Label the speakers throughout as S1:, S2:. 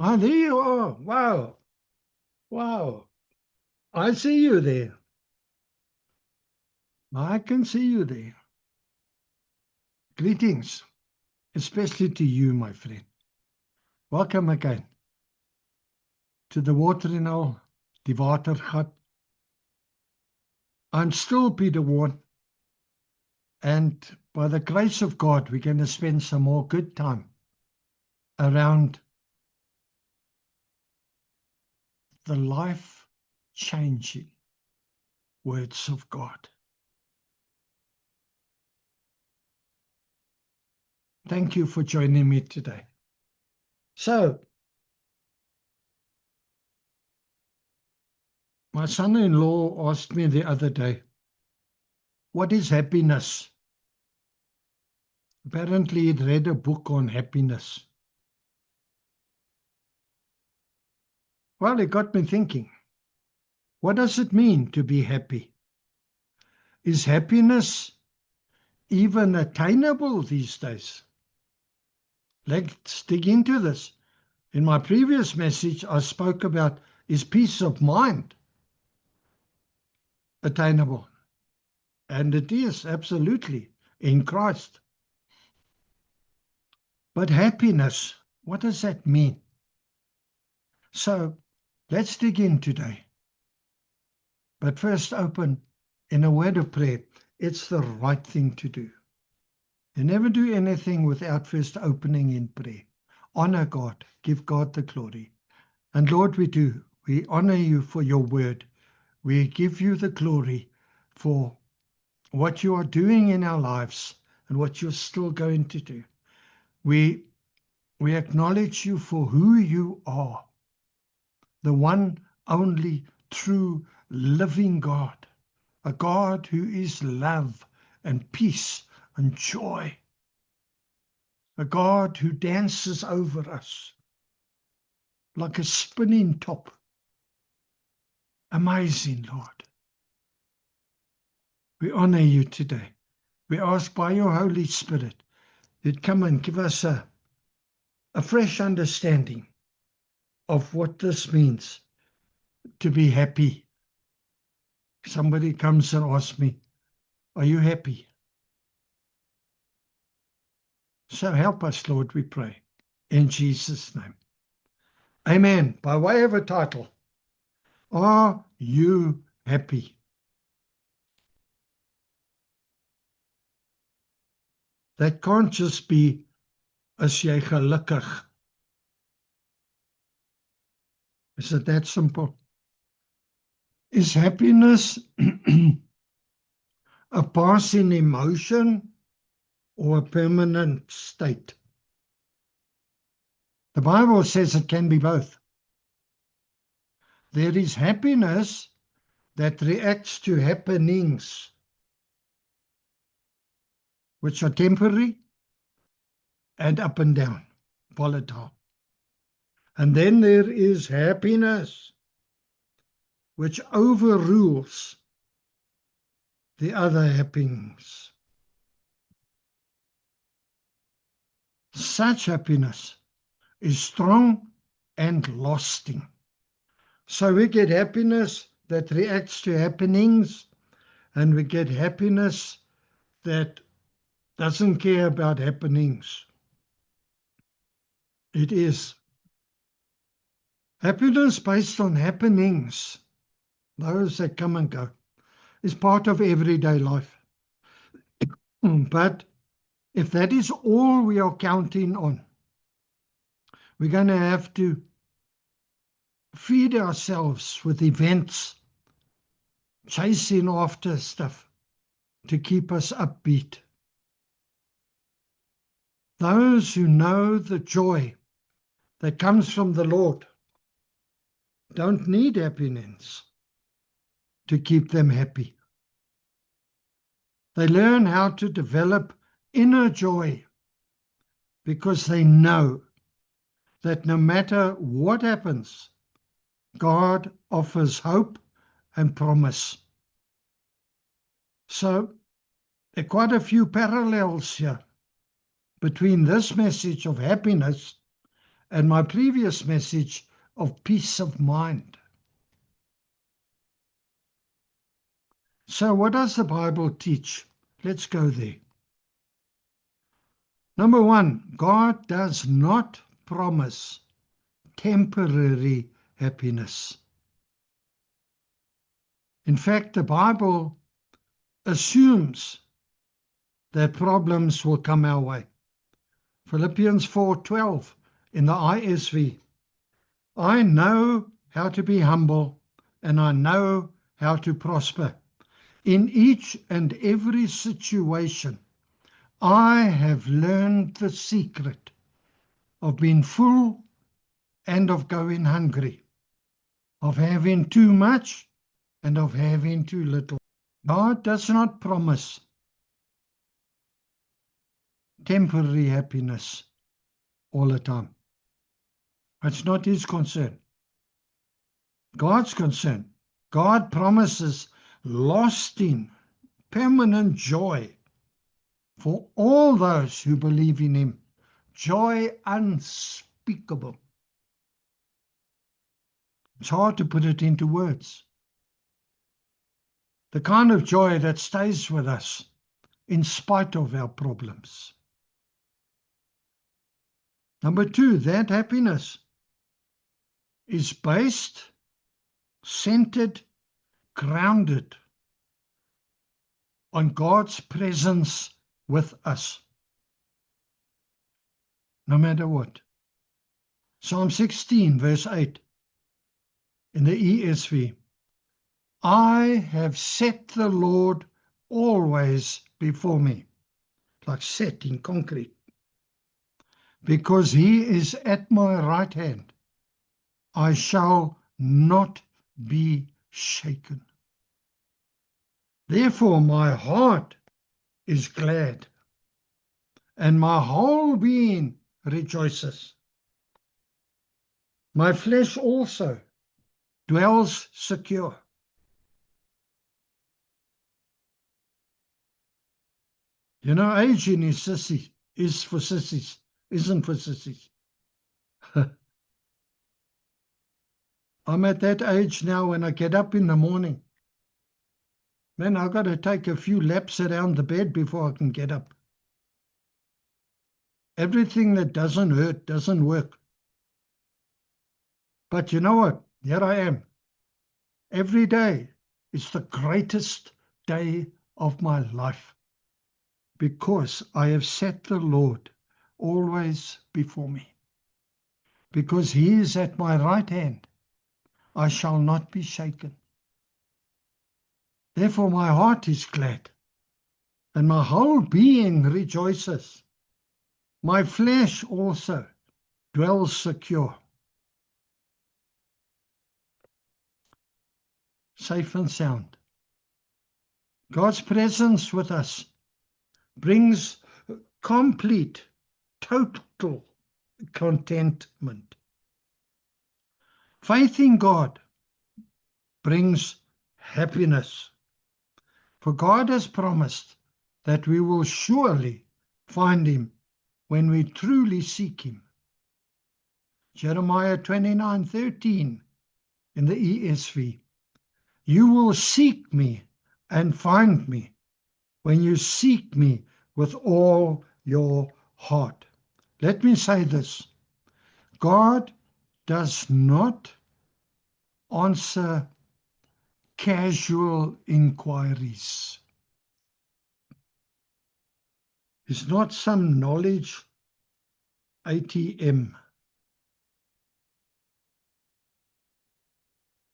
S1: Ah, there you are. Wow. Wow. I see you there. I can see you there. Greetings, especially to you, my friend. Welcome again to the Waterinaal, die Watergat. I'm still Peter Warren, and by the grace of God, we're going to spend some more good time around the life-changing words of God. Thank you for joining me today. So, my son-in-law asked me the other day, what is happiness? Apparently, he'd read a book on happiness. Well, it got me thinking, what does it mean to be happy? Is happiness even attainable these days? Let's dig into this. In my previous message, I spoke about, is peace of mind attainable? And it is, absolutely, in Christ. But happiness, what does that mean? So let's dig in today. But first, open in a word of prayer. It's the right thing to do. You never do anything without first opening in prayer. Honor God, give God the glory. And Lord, we do. We honor you for your word. We give you the glory for what you are doing in our lives and what you're still going to do. We acknowledge you for who you are, the one only true living God, a God who is love and peace and joy, a God who dances over us like a spinning top. Amazing, Lord. We honor you today. We ask by your Holy Spirit that come and give us a fresh understanding of what this means to be happy. Somebody comes and asks me, are you happy? So help us, Lord, we pray. In Jesus' name. Amen. By way of a title, are you happy? That can't just be as jy gelukkig. Is it that simple? Is happiness a passing emotion or a permanent state? The Bible says it can be both. There is happiness that reacts to happenings, which are temporary and up and down, volatile. And then there is happiness, which overrules the other happenings. Such happiness is strong and lasting. So we get happiness that reacts to happenings, and we get happiness that doesn't care about happenings. It is happiness based on happenings, those that come and go, is part of everyday life. But if that is all we are counting on, we're going to have to feed ourselves with events, chasing after stuff to keep us upbeat. Those who know the joy that comes from the Lord don't need happiness to keep them happy. They learn how to develop inner joy because they know that no matter what happens, God offers hope and promise. So there are quite a few parallels here between this message of happiness and my previous message of peace of mind. So what does the Bible teach? Let's go there. Number one, God does not promise temporary happiness. In fact, the Bible assumes that problems will come our way. Philippians 4:12 in the ISV. I know how to be humble, and I know how to prosper. In each and every situation, I have learned the secret of being full and of going hungry, of having too much and of having too little. God does not promise temporary happiness all the time. It's not his concern. God's concern. God promises lasting, permanent joy for all those who believe in him. Joy unspeakable. It's hard to put it into words. The kind of joy that stays with us in spite of our problems. Number two, that happiness is based, centered, grounded on God's presence with us, no matter what. Psalm 16, verse 8, in the ESV, I have set the Lord always before me, like set in concrete, because he is at my right hand. I shall not be shaken. Therefore my heart is glad, and my whole being rejoices. My flesh also dwells secure. You know, aging is for sissies, isn't for sissies. I'm at that age now when I get up in the morning. Man, I've got to take a few laps around the bed before I can get up. Everything that doesn't hurt doesn't work. But you know what? Here I am. Every day is the greatest day of my life, because I have set the Lord always before me. Because he is at my right hand, I shall not be shaken. Therefore my heart is glad, and my whole being rejoices. My flesh also dwells secure. Safe and sound. God's presence with us brings complete, total contentment. Faith in God brings happiness. For God has promised that we will surely find him when we truly seek him. Jeremiah 29:13 in the ESV. You will seek me and find me when you seek me with all your heart. Let me say this. God does not answer casual inquiries. It's not some knowledge ATM.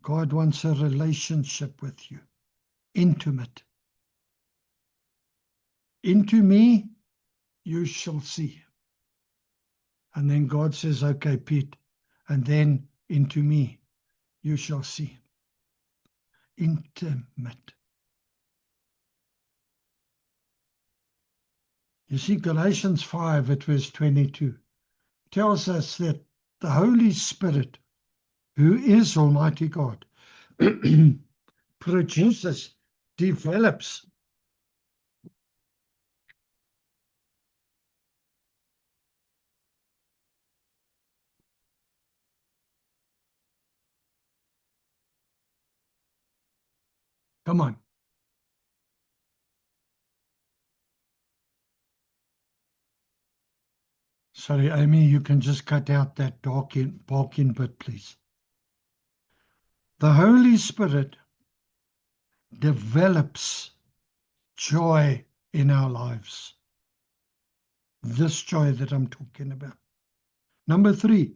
S1: God wants a relationship with you, intimate. Into me you shall see. And then God says, okay, Pete, and then into me you shall see. Intimate. You see, Galatians 5 at verse 22 tells us that the Holy Spirit, who is Almighty God, produces, develops Come on. Sorry, Amy, you can just cut out that barking bit, please. The Holy Spirit develops joy in our lives. This joy that I'm talking about. Number 3,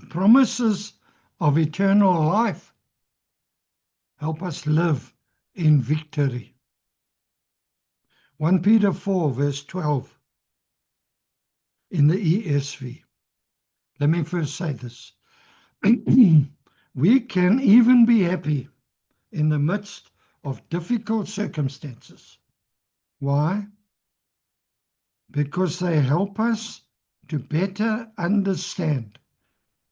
S1: promises of eternal life help us live in victory. 1 Peter 4, verse 12 in the ESV. Let me first say this. We can even be happy in the midst of difficult circumstances. Why? Because they help us to better understand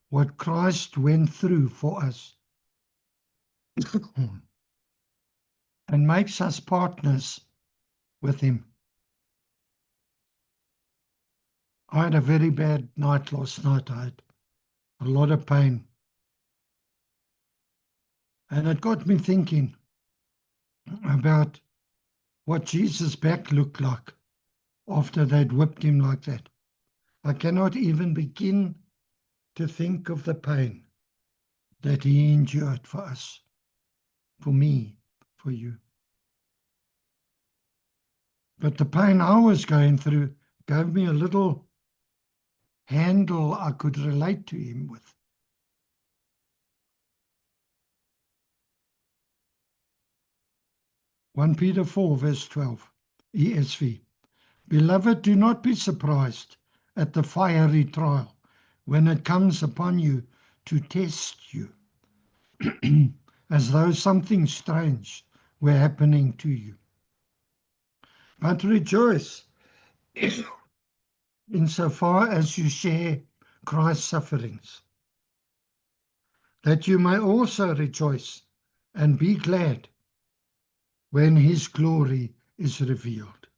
S1: what Christ went through for us and makes us partners with him. I had a very bad night last night. I had a lot of pain. And it got me thinking about what Jesus' back looked like after they'd whipped him like that. I cannot even begin to think of the pain that he endured for us, for me, for you. But the pain I was going through gave me a little handle I could relate to him with. One Peter 4, verse 12, ESV. Beloved, do not be surprised at the fiery trial when it comes upon you to test you, as though something strange were happening to you. But rejoice insofar as you share Christ's sufferings, that you may also rejoice and be glad when his glory is revealed.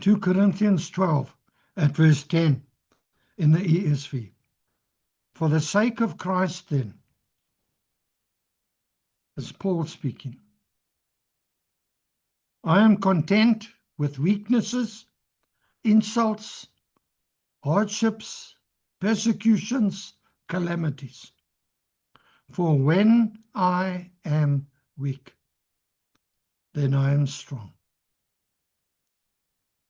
S1: 2 Corinthians 12 at verse 10 in the ESV. For the sake of Christ then, as Paul speaking, I am content with weaknesses, insults, hardships, persecutions, calamities. For when I am weak, then I am strong.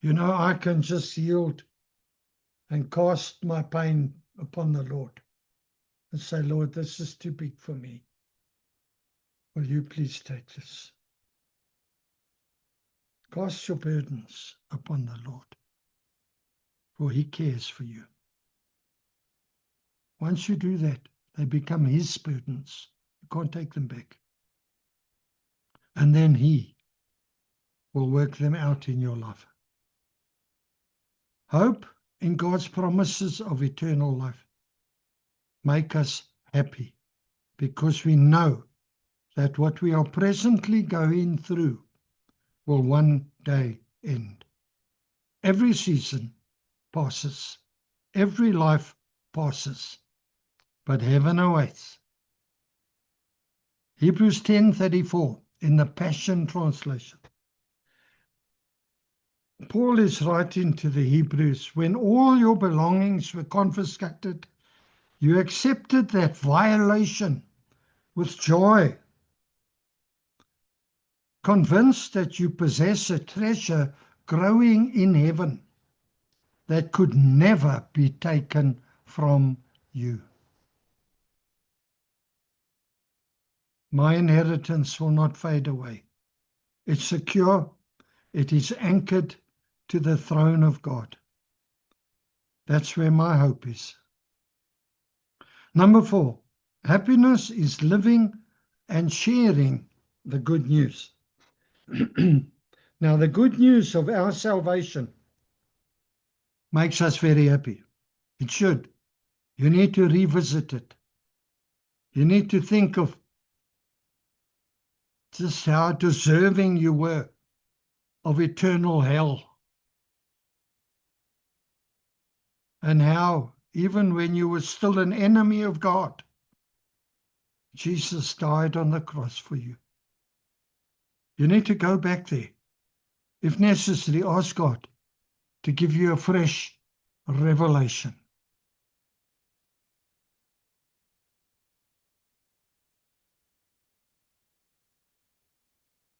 S1: You know, I can just yield and cast my pain upon the Lord and say, Lord, this is too big for me. Will you please take this? Cast your burdens upon the Lord, for he cares for you. Once you do that, they become his burdens. You can't take them back. And then he will work them out in your life. Hope in God's promises of eternal life make us happy because we know that what we are presently going through will one day end. Every season passes, every life passes, but heaven awaits. Hebrews 10:34 in the Passion Translation. Paul is writing to the Hebrews, when all your belongings were confiscated, you accepted that violation with joy, convinced that you possess a treasure growing in heaven that could never be taken from you. My inheritance will not fade away. It's secure. It is anchored to the throne of God. That's where my hope is. Number 4, happiness is living and sharing the good news. Now, the good news of our salvation makes us very happy. It should. You need to revisit it. You need to think of just how deserving you were of eternal hell. And how, even when you were still an enemy of God, Jesus died on the cross for you. You need to go back there. If necessary, ask God to give you a fresh revelation.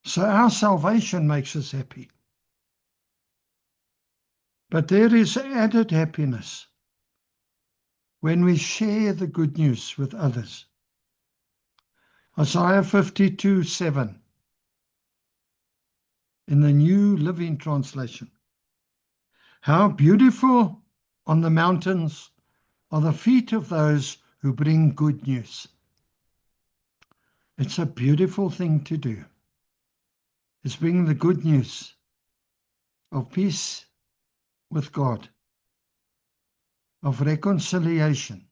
S1: So our salvation makes us happy. But there is added happiness when we share the good news with others. Isaiah 52:7 in the New Living Translation. How beautiful on the mountains are the feet of those who bring good news. It's a beautiful thing to do. It's bringing the good news of peace with God, of reconciliation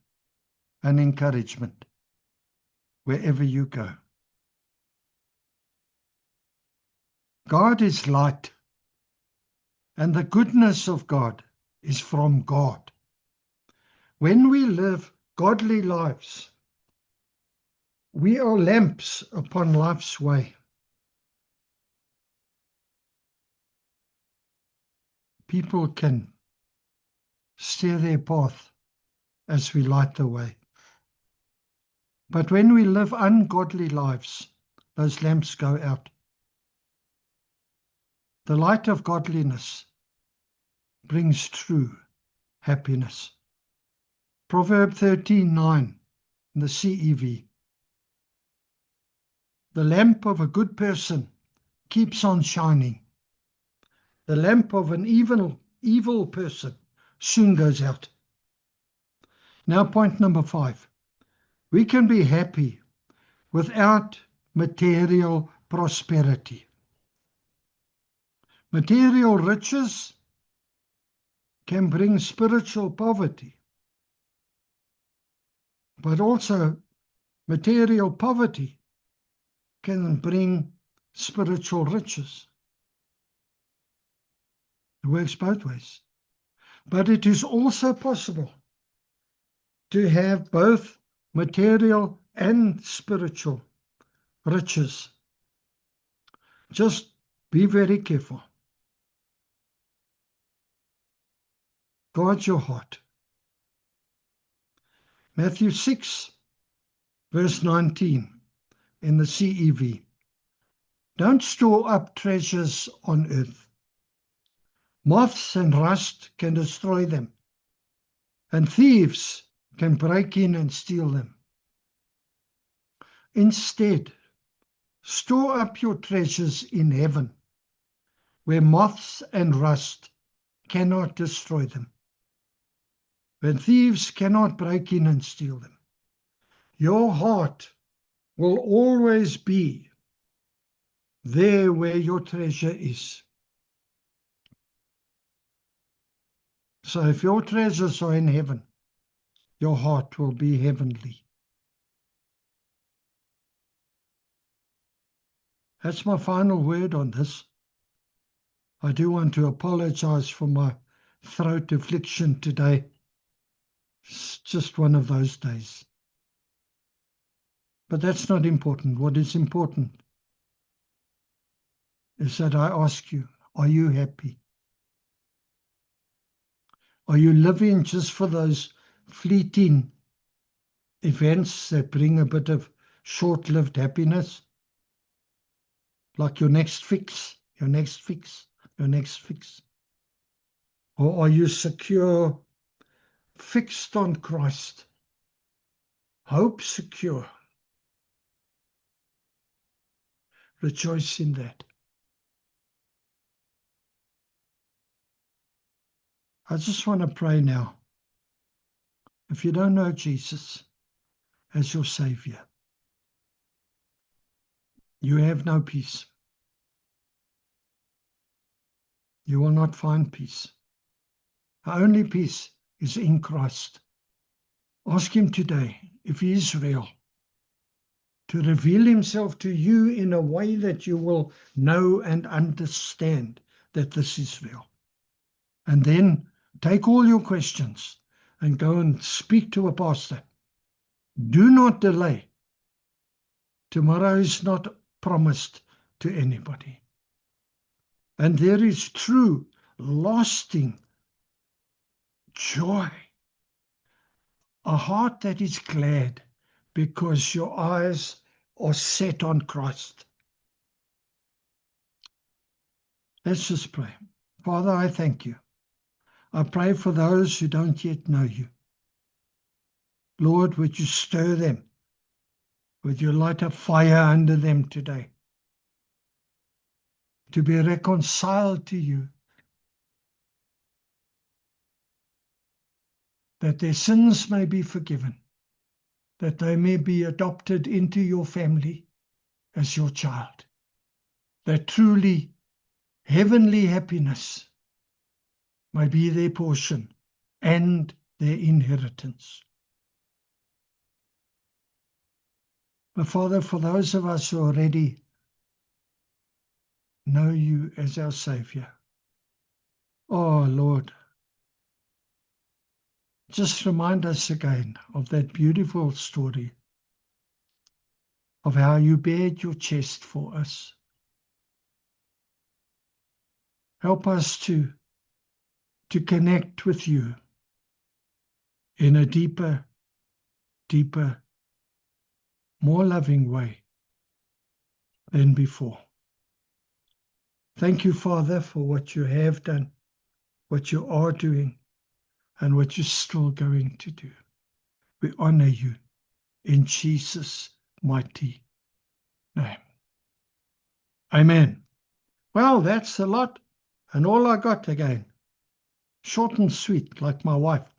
S1: and encouragement wherever you go. God is light, and the goodness of God is from God. When we live godly lives, we are lamps upon life's way. People can steer their path as we light the way. But when we live ungodly lives, those lamps go out. The light of godliness brings true happiness. Proverb 13:9 in the CEV. The lamp of a good person keeps on shining. The lamp of an evil person soon goes out. Now, point number 5. We can be happy without material prosperity. Material riches can bring spiritual poverty, but also material poverty can bring spiritual riches. It works both ways. But it is also possible to have both material and spiritual riches. Just be very careful. Guard your heart. Matthew 6, verse 19 in the CEV. Don't store up treasures on earth. Moths and rust can destroy them, and thieves can break in and steal them. Instead, store up your treasures in heaven, where moths and rust cannot destroy them, where thieves cannot break in and steal them. Your heart will always be there where your treasure is. So if your treasures are in heaven, your heart will be heavenly. That's my final word on this. I do want to apologize for my throat affliction today. It's just one of those days. But that's not important. What is important is that I ask you, are you happy? Are you living just for those fleeting events that bring a bit of short-lived happiness? Like your next fix, your next fix, your next fix. Or are you secure, fixed on Christ? Hope secure. Rejoice in that. I just want to pray now. If you don't know Jesus as your Savior, you have no peace. You will not find peace. The only peace is in Christ. Ask Him today, if He is real, to reveal Himself to you in a way that you will know and understand that this is real. And then take all your questions and go and speak to a pastor. Do not delay. Tomorrow is not promised to anybody. And there is true, lasting joy. A heart that is glad because your eyes are set on Christ. Let's just pray. Father, I thank you. I pray for those who don't yet know you. Lord, would you stir them? Would you light a fire under them today to be reconciled to you, that their sins may be forgiven, that they may be adopted into your family as your child, that truly heavenly happiness may be their portion and their inheritance. But Father, for those of us who already know you as our Savior, oh Lord, just remind us again of that beautiful story of how you bared your chest for us. Help us to connect with you in a deeper, more loving way than before. Thank you, Father, for what you have done, what you are doing, and what you're still going to do. We honor you in Jesus' mighty name. Amen. Well, that's a lot, and all I got again. Short and sweet, like my wife.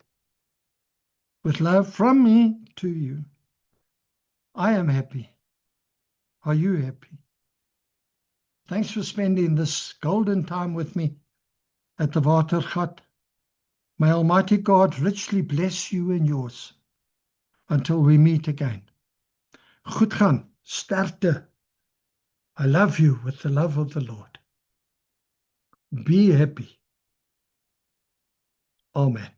S1: With love from me to you. I am happy. Are you happy? Thanks for spending this golden time with me at the Watergat. May Almighty God richly bless you and yours until we meet again. Goed gaan, sterkte. I love you with the love of the Lord. Be happy. Amen.